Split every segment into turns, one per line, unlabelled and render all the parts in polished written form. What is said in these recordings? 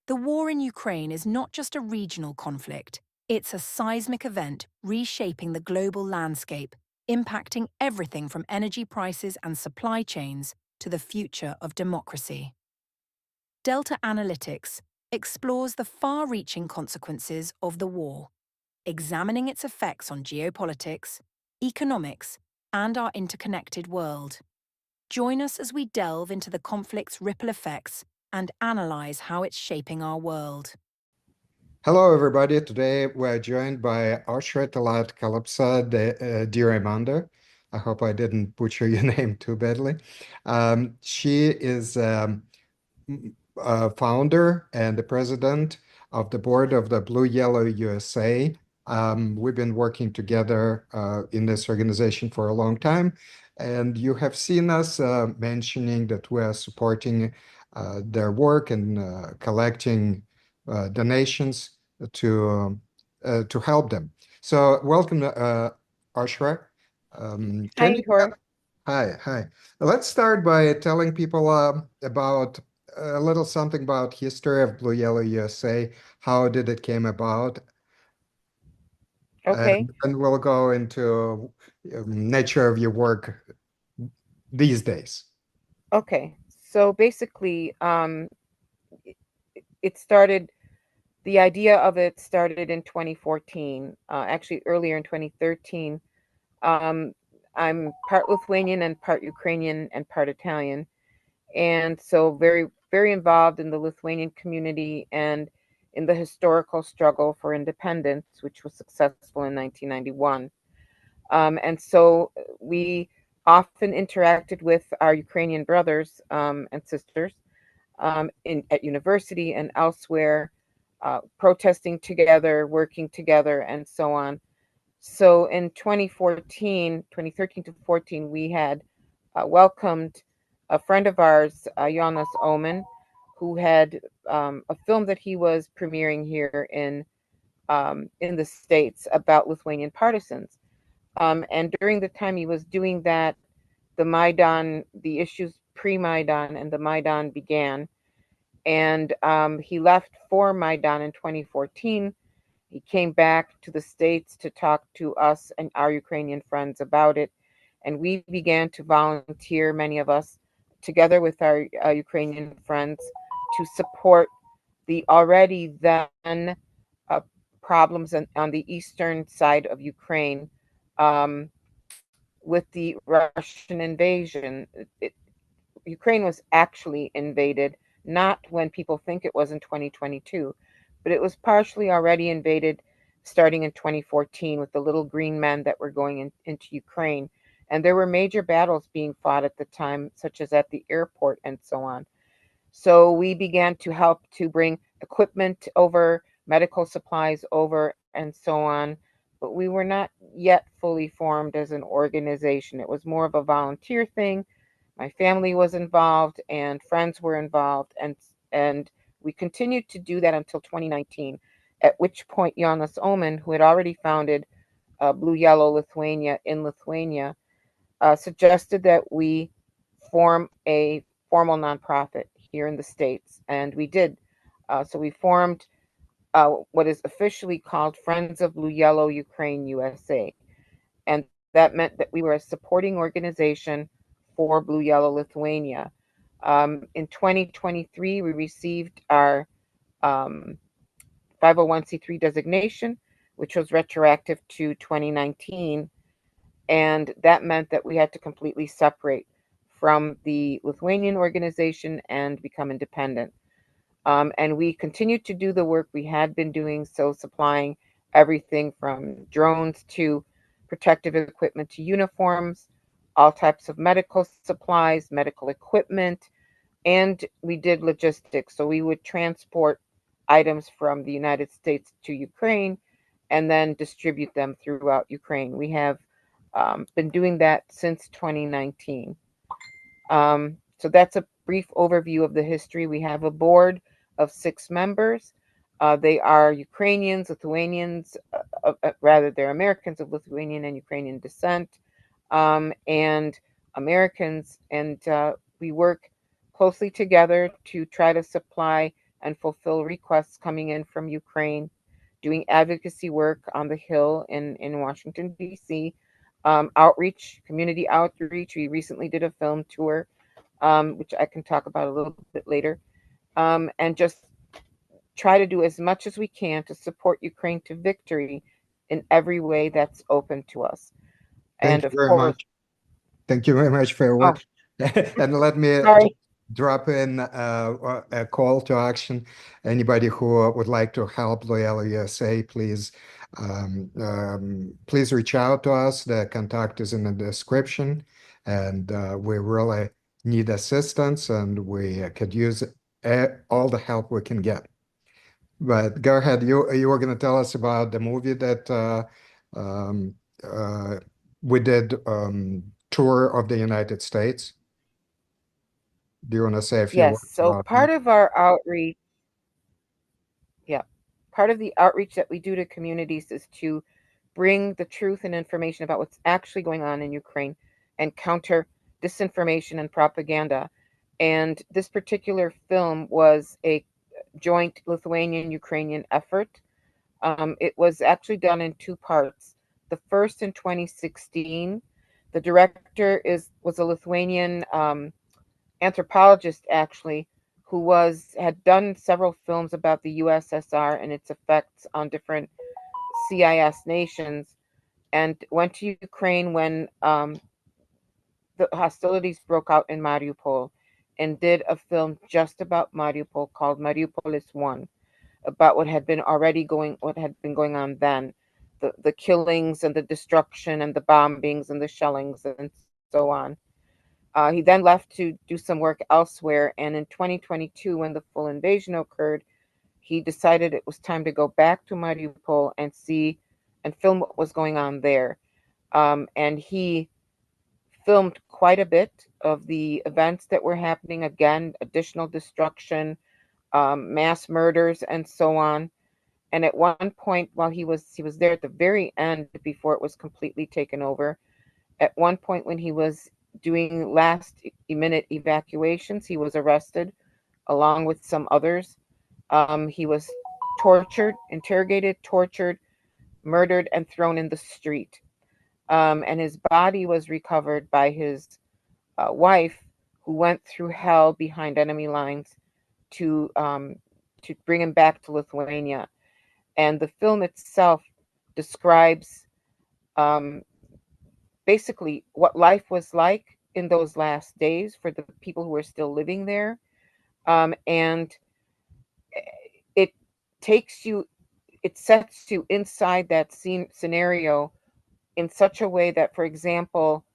The war in Ukraine is not just a regional conflict, it's a seismic event reshaping the global landscape, impacting everything from energy prices and supply chains to the future of democracy. Delta Analytics explores the far-reaching consequences of the war, examining its effects on geopolitics, economics, and our interconnected world. Join us as we delve into the conflict's ripple effects and analyze how it's shaping our world.
Hello, everybody. Today we're joined by Aušra Tallat-Kelpša, dear Amanda. I hope I didn't butcher your name too badly. She is founder and the president of the board of the Blue Yellow USA. We've been working together in this organization for a long time, and you have seen us mentioning that we are supporting their work and collecting donations to help them. So welcome, Aušra. Can
Hi,
you?
Jorge.
Hi. Let's start by telling people about a little something about history of Blue Yellow USA. How did it came about?
Okay.
And then we'll go into nature of your work these days.
Okay. So basically, it started, the idea of it started in 2014, actually earlier in 2013. I'm part Lithuanian and part Ukrainian and part Italian. And so very, very involved in the Lithuanian community and in the historical struggle for independence, which was successful in 1991. And so we often interacted with our Ukrainian brothers and sisters at university and elsewhere, protesting together, working together, and so on. So in 2013 to 14, we had welcomed a friend of ours, Jonas Oman, who had a film that he was premiering here in the States about Lithuanian partisans. And during the time he was doing that, the Maidan, the issues pre-Maidan and the Maidan began. And he left for Maidan in 2014. He came back to the States to talk to us and our Ukrainian friends about it. And we began to volunteer, many of us, together with our Ukrainian friends, to support the already then problems on the eastern side of Ukraine with the Russian invasion. Ukraine was actually invaded, not when people think it was in 2022, but it was partially already invaded starting in 2014 with the little green men that were going into Ukraine. And there were major battles being fought at the time, such as at the airport and so on. So we began to help to bring equipment over, medical supplies over, and so on. But we were not yet fully formed as an organization. It was more of a volunteer thing. My family was involved and friends were involved, and we continued to do that until 2019, at which point Jonas Oman, who had already founded Blue Yellow Lithuania in Lithuania, suggested that we form a formal nonprofit here in the States, and we did. So we formed what is officially called Friends of Blue Yellow Ukraine USA, and that meant that we were a supporting organization for Blue Yellow Lithuania. In 2023, we received our 501c3 designation, which was retroactive to 2019. And that meant that we had to completely separate from the Lithuanian organization and become independent. And we continued to do the work we had been doing, so supplying everything from drones to protective equipment to uniforms, all types of medical supplies, medical equipment, and we did logistics. So we would transport items from the United States to Ukraine and then distribute them throughout Ukraine. We have been doing that since 2019. So that's a brief overview of the history. We have a board of 6 members. They are Ukrainians, Lithuanians, rather they're Americans of Lithuanian and Ukrainian descent, and Americans. And we work closely together to try to supply and fulfill requests coming in from Ukraine, doing advocacy work on the Hill in Washington, D.C., outreach, community outreach. We recently did a film tour, which I can talk about a little bit later, and just try to do as much as we can to support Ukraine to victory in every way that's open to us.
Thank
And
you
of
very
course,
much. Thank you very much for your
oh,
work. And let me
sorry.
drop in a call to action. Anybody who would like to help Loyola USA, please reach out to us. The contact is in the description, and we really need assistance, and we could use all the help we can get. But go ahead. You were going to tell us about the movie that um, uh, we did tour of the United States. Do you want to say a few
Yes,
words
so
about
part of our outreach, yeah, part of the outreach that we do to communities is to bring the truth and information about what's actually going on in Ukraine and counter disinformation and propaganda. And this particular film was a joint Lithuanian-Ukrainian effort. It was actually done in two parts. The first in 2016. The director was a Lithuanian anthropologist, actually, who had done several films about the USSR and its effects on different CIS nations, and went to Ukraine when the hostilities broke out in Mariupol, and did a film just about Mariupol called Mariupolis One, about what had been going on then, the killings and the destruction and the bombings and the shellings and so on. He then left to do some work elsewhere, and in 2022, when the full invasion occurred, he decided it was time to go back to Mariupol and see and film what was going on there. And he filmed quite a bit of the events that were happening, again, additional destruction, mass murders, and so on. And at one point, while he was there at the very end before it was completely taken over, at one point when he was doing last minute evacuations, he was arrested along with some others. He was interrogated, tortured, murdered, and thrown in the street. And his body was recovered by his wife, who went through hell behind enemy lines to bring him back to Lithuania. And the film itself describes um, basically what life was like in those last days for the people who were still living there. And it takes you, it sets you inside that scenario in such a way that, for example,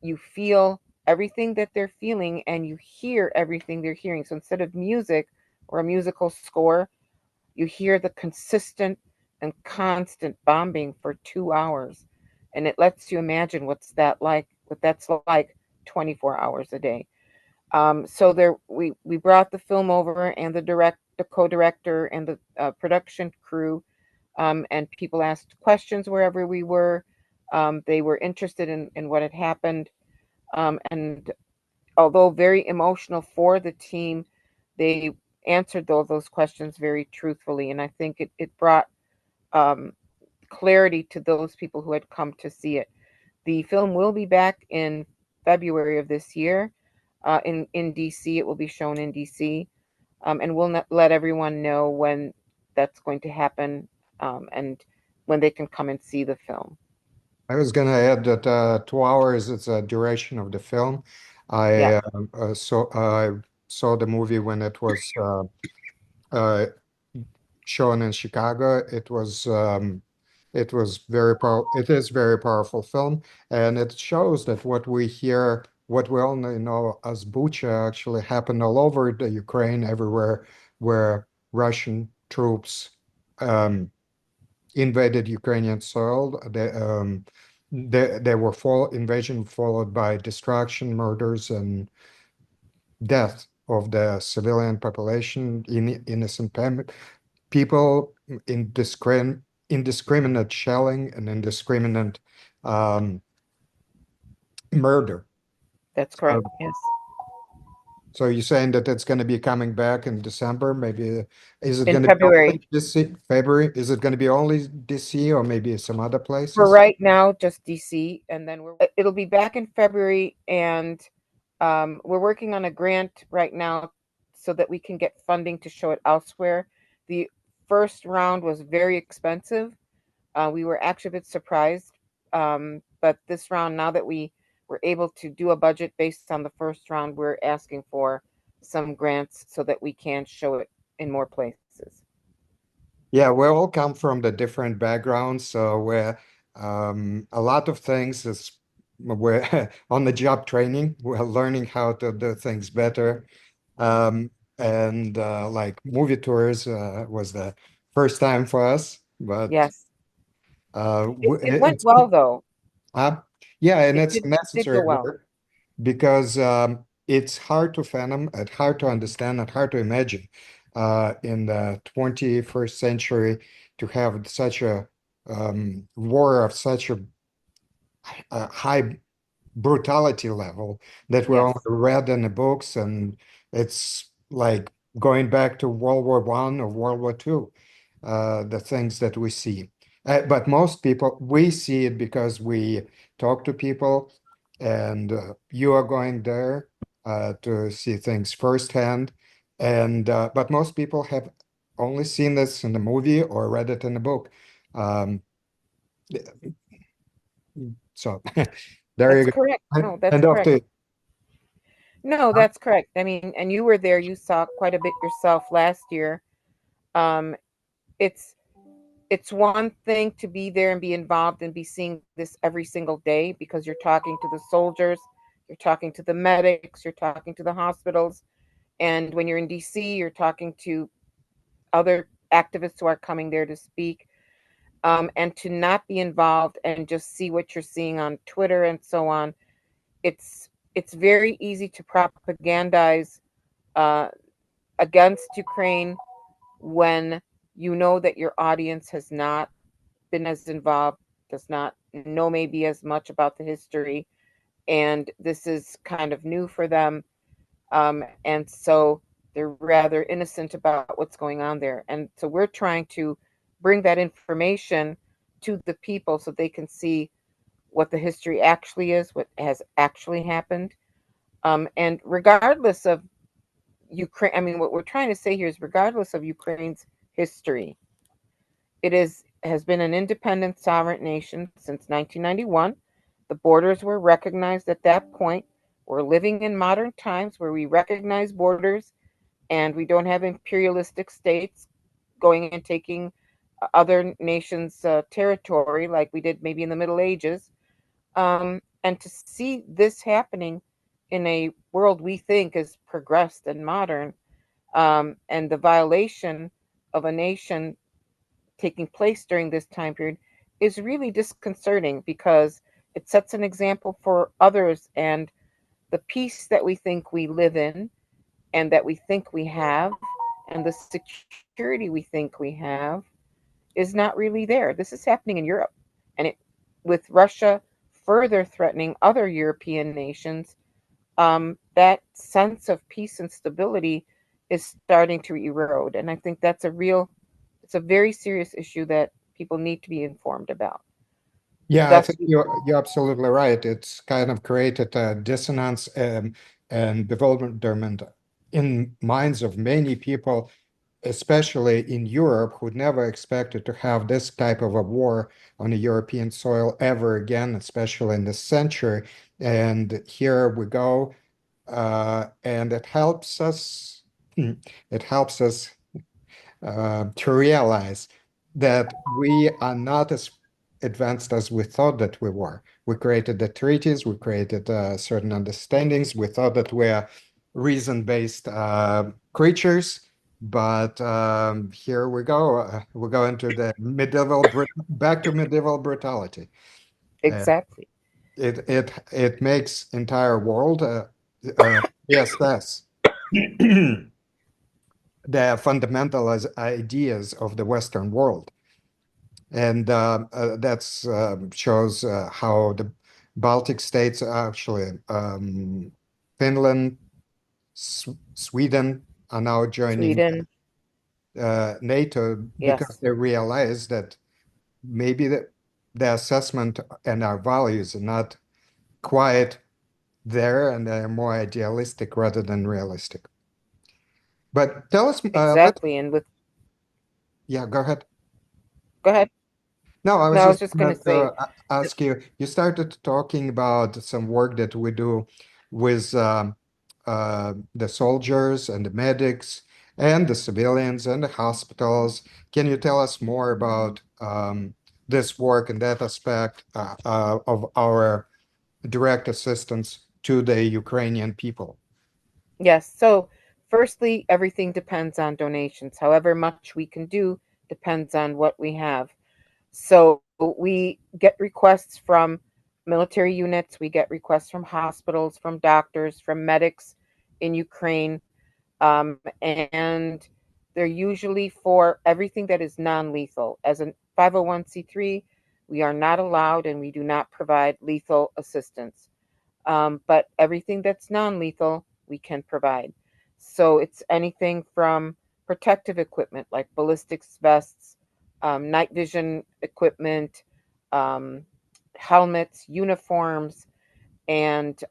you feel everything that they're feeling and you hear everything they're hearing. So instead of music or a musical score, you hear the consistent and constant bombing for 2 hours. And it lets you imagine what that's like 24 hours a day. So we brought the film over, and the co-director and the production crew, and people asked questions wherever we were. They were interested in what had happened. And although very emotional for the team, they answered those questions very truthfully. And I think it brought um, clarity to those people who had come to see it. The film will be back in February of this year in DC. It will be shown in DC. And we'll let everyone know when that's going to happen, and when they can come and see the film.
I was going to add that 2 hours is the duration of the film.
Yeah,
I saw the movie when it was uh, shown in Chicago. It is very powerful film, and it shows that what we only know as Bucha actually happened all over the Ukraine, everywhere where Russian troops um, invaded Ukrainian soil. They were invasion followed by destruction, murders, and death of the civilian population, innocent people, indiscriminate shelling, and indiscriminate um, murder.
that's correct.
So
Yes.
So you're saying that it's going to be coming back in December? Maybe is it
in
going to be
February.
only DC, February? Is it going to be only DC or maybe some other
For
places?
right now, just DC, and then it'll be back in February, and we're working on a grant right now so that we can get funding to show it elsewhere. The first round was very expensive. We were actually a bit surprised, but this round, now that we were able to do a budget based on the first round, we're asking for some grants so that we can show it in more places.
Yeah, we all come from the different backgrounds, so we're a lot of things is we're on the job training. We're learning how to do things better. And like movie tours was the first time for us, but
Yes, it went
it's
well though.
uh, yeah, and
It
it's
did go
necessary
well.
work because it's hard to fathom, and hard to understand, and hard to imagine in the 21st century to have such a war of such a high brutality level that we only
Yes,
read in the books, and it's like going back to World War One or World War Two, the things that we see. But most people, we see it because we talk to people, and you are going there to see things firsthand. And but most people have only seen this in the movie or read it in the book. Um, so there
that's
you go.
correct. No, that's
And off
correct.
to
No, that's correct. I mean, and you were there, you saw quite a bit yourself last year. Um, it's it's one thing to be there and be involved and be seeing this every single day because you're talking to the soldiers, you're talking to the medics, you're talking to the hospitals, and when you're in DC, you're talking to other activists who are coming there to speak. And to not be involved and just see what you're seeing on Twitter and so on, it's very easy to propagandize uh, against Ukraine when you know that your audience has not been as involved, does not know maybe as much about the history, and this is kind of new for them. And so they're rather innocent about what's going on there. And so we're trying to bring that information to the people so they can see what the history actually is, what has actually happened. And regardless of Ukraine, I mean, what we're trying to say here is regardless of Ukraine's history, has been an independent sovereign nation since 1991. The borders were recognized at that point. We're living in modern times where we recognize borders and we don't have imperialistic states going and taking other nations' territory like we did maybe in the Middle Ages. And to see this happening in a world we think is progressed and modern, and the violation of a nation taking place during this time period is really disconcerting because it sets an example for others, and the peace that we think we live in and that we think we have and the security we think we have is not really there. This is happening in Europe, and it with Russia further threatening other European nations, that sense of peace and stability is starting to erode. And I think it's a very serious issue that people need to be informed about.
Yeah, I
Thus,
think you're absolutely right. It's kind of created a dissonance and bewilderment in minds of many people, especially in Europe, who never expected to have this type of a war on a European soil ever again, especially in this century. And here we go, and it helps us to realize that we are not as advanced as we thought that we were. We created the treaties, we created certain understandings. We thought that we are reason-based creatures, but here we go. We go into the back to medieval brutality. Uh,
exactly.
it makes entire world yes. The fundamental ideas of the Western world. And that's shows how the Baltic states actually, Finland, Sweden are now joining
Sweden,
NATO because
yes,
they realize that maybe the assessment and our values are not quite there, and they're more idealistic rather than realistic. But tell us,
exactly. And with,
yeah, go ahead.
go ahead.
No, I was
No, I was
just
just going
going
to say,
to ask you, you started talking about some work that we do with the soldiers and the medics and the civilians and the hospitals. Can you tell us more about this work and that aspect of our direct assistance to the Ukrainian people?
yes. So, firstly, everything depends on donations. However much we can do depends on what we have. So, we get requests from military units, we get requests from hospitals, from doctors, from medics in Ukraine, and they're usually for everything that is non lethal. As a 501c3, we are not allowed and we do not provide lethal assistance. But everything that's non lethal, we can provide. So it's anything from protective equipment like ballistics vests, night vision equipment, um, helmets, uniforms, and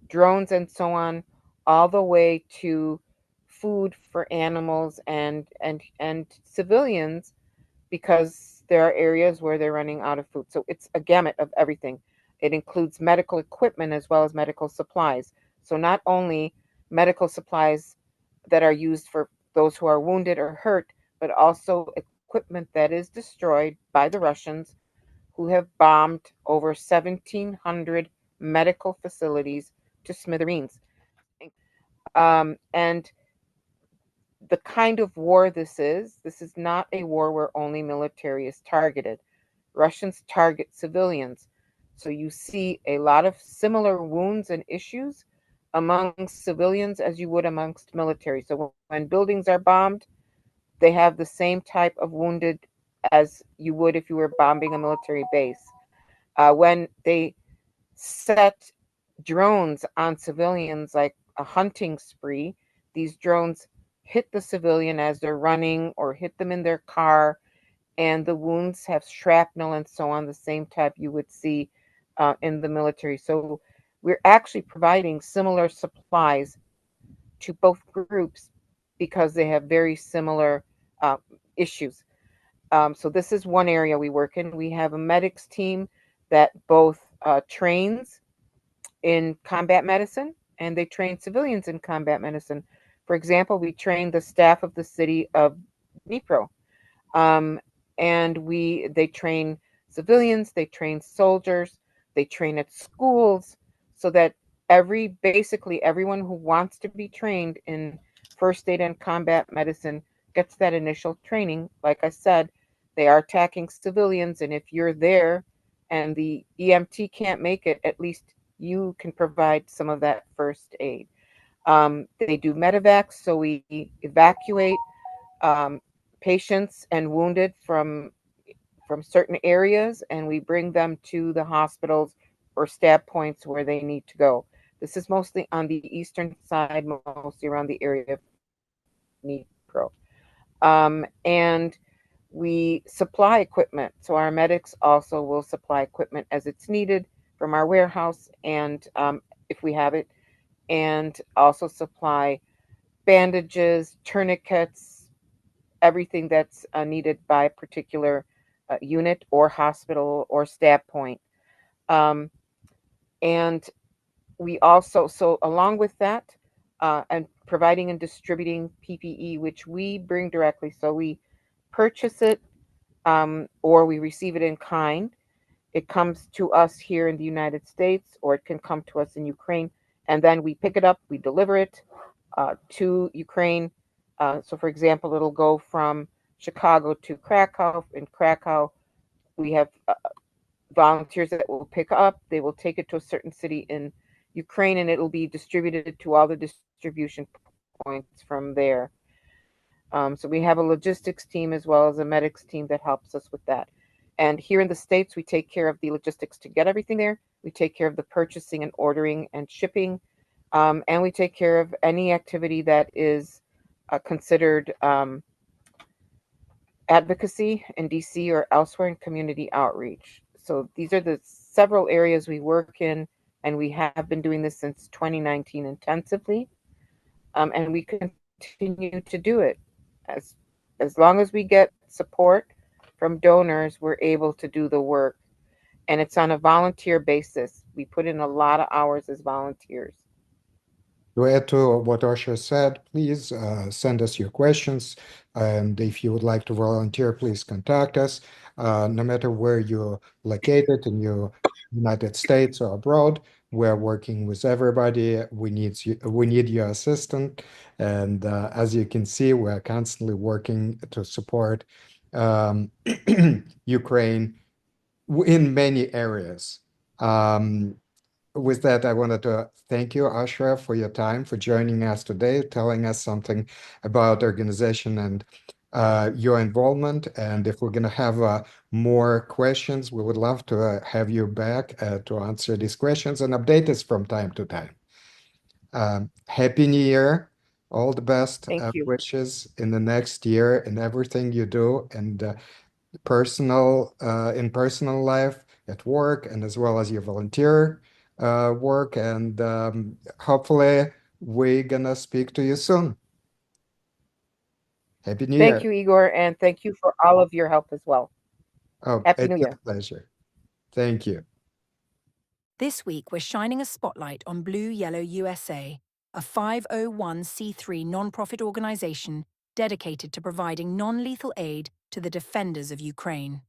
drones and so on, all the way to food for animals and civilians, because there are areas where they're running out of food. So it's a gamut of everything. It includes medical equipment as well as medical supplies. So not only medical supplies that are used for those who are wounded or hurt, but also equipment that is destroyed by the Russians, who have bombed over 1,700 medical facilities to smithereens. And the kind of war this is not a war where only military is targeted. Russians target civilians. So you see a lot of similar wounds and issues among civilians as you would amongst military. So when buildings are bombed, they have the same type of wounded as you would if you were bombing a military base. When they set drones on civilians like a hunting spree, these drones hit the civilian as they're running or hit them in their car, and the wounds have shrapnel and so on, the same type you would see in the military. So we're actually providing similar supplies to both groups because they have very similar uh, issues. So this is one area we work in. We have a medics team that both trains in combat medicine and they train civilians in combat medicine. For example, we train the staff of the city of Dnipro, um, and they train civilians, they train soldiers, they train at schools, so that basically everyone who wants to be trained in first aid and combat medicine gets that initial training. Like I said, they are attacking civilians, and if you're there and the EMT can't make it, at least you can provide some of that first aid. They do medevacs, so we evacuate um, patients and wounded from certain areas, and we bring them to the hospitals or stab points where they need to go. This is mostly on the eastern side, mostly around the area of Dnipro. And we supply equipment. So our medics also will supply equipment as it's needed from our warehouse, and if we have it, and also supply bandages, tourniquets, everything that's needed by a particular unit or hospital or stab point. Um, and we also, so along with that, and providing and distributing PPE, which we bring directly. So we purchase it or we receive it in kind. It comes to us here in the United States, or it can come to us in Ukraine, and then we pick it up, we deliver it to Ukraine. So, for example, it'll go from Chicago to Krakow. In Krakow, we have volunteers that will pick up. They will take it to a certain city in Ukraine, and it'll be distributed to all the distribution points from there. So we have a logistics team as well as a medics team that helps us with that. And here in the States, we take care of the logistics to get everything there. We take care of the purchasing and ordering and shipping. And we take care of any activity that is considered advocacy in DC or elsewhere in community outreach. So these are the several areas we work in, and we have been doing this since 2019 intensively. And we continue to do it. As long as we get support from donors, we're able to do the work. And it's on a volunteer basis. We put in a lot of hours as volunteers.
To add to what Aušra said, please send us your questions. And if you would like to volunteer, please contact us. No matter where you're located in the United States or abroad, we're working with everybody. We need your assistance. And as you can see, we're constantly working to support Ukraine in many areas. With that, I wanted to thank you, Aušra, for your time, for joining us today, telling us something about organization and your involvement. And if we're going to have more questions, we would love to have you back to answer these questions and update us from time to time. Happy New Year. All the best
Thank you.
wishes in the next year in everything you do and in personal life, at work, and as well as your volunteer work. And hopefully we're gonna speak to you soon. Happy New Year.
Thank you, Igor, and thank you for all of your help as well.
Oh,
Happy
it's
New Year.
a pleasure. Thank you.
This week, we're shining a spotlight on Blue Yellow USA, a 501c3 nonprofit organization dedicated to providing non-lethal aid to the defenders of Ukraine.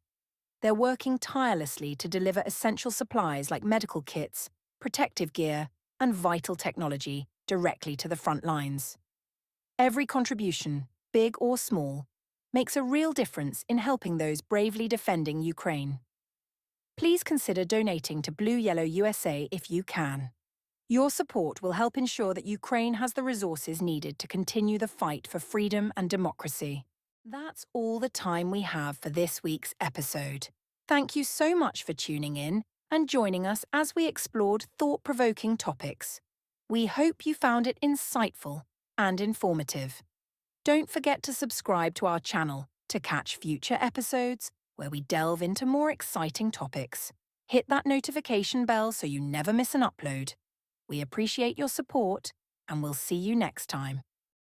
They're working tirelessly to deliver essential supplies like medical kits, protective gear, and vital technology directly to the front lines. Every contribution, big or small, makes a real difference in helping those bravely defending Ukraine. Please consider donating to Blue Yellow USA if you can. Your support will help ensure that Ukraine has the resources needed to continue the fight for freedom and democracy. That's all the time we have for this week's episode. Thank you so much for tuning in and joining us as we explored thought-provoking topics. We hope you found it insightful and informative. Don't forget to subscribe to our channel to catch future episodes where we delve into more exciting topics. Hit that notification bell so you never miss an upload. We appreciate your support, and we'll see you next time.